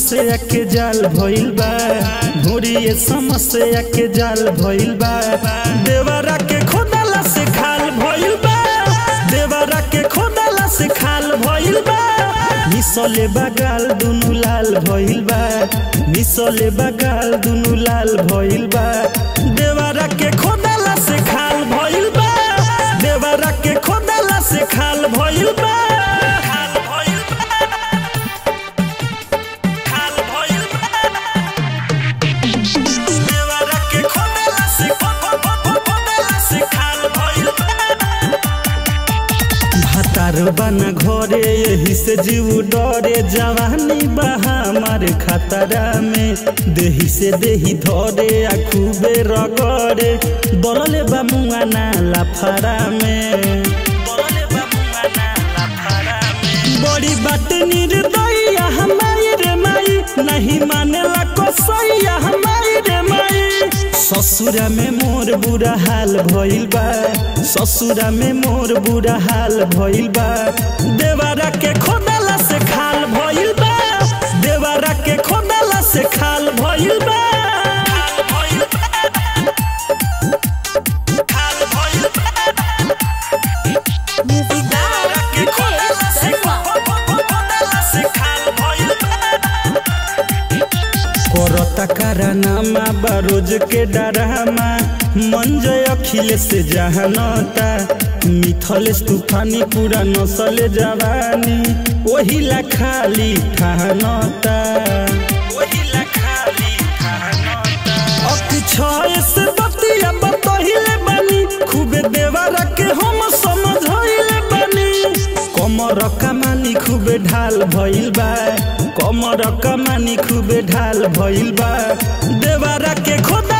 समस्या के जाल भइल बा, घोड़िए समस्या के जाल भइल बा। देवरा के खोदला से खाल भइल बा, देवरा के खोदला से खाल भइल बा। मिसले बगाल दुनु लाल भइल बा, मिसले बगाल दुनु लाल भइल बा। देवरा के खोदला से खाल भइल बा, देवरा के खोदला से खाल भइल बा। बना घरे यही से जीव डरे, जवानी बहा हमारे खतरा में। देही से देही धरे आ खूबे रगड़े, बोलले बा मुआ ना लाफारा में, बोलले बा मुआ ना लाफारा में। बड़ी बात निर्दयिया हमारी रे माई, नहीं मानेला कसैया हमारी रे माई। ससुरा में मोर बुरा हाल भइल बा, ससुरा में मोर बुरा हाल भइल बा। देवरा के खोदला से खाल भइल बा, देवरा के खोदला से खाल भइल बा। करानामा बरोज के डरामा, मंजय अखिलेश से जहानता। मिथलेश तूफानी पूरा नस्ल जवानी, वही ला खाली ठानता, वही ला खाली ठानता। अक्षय से बतिया बतहिले बनी, खूबे देवरा के हम समझइले बनी। कमर कमानी खूबे ढाल भइल बा, कमर कमानी खूबे ढाल भइल बा। देवरा के खोदा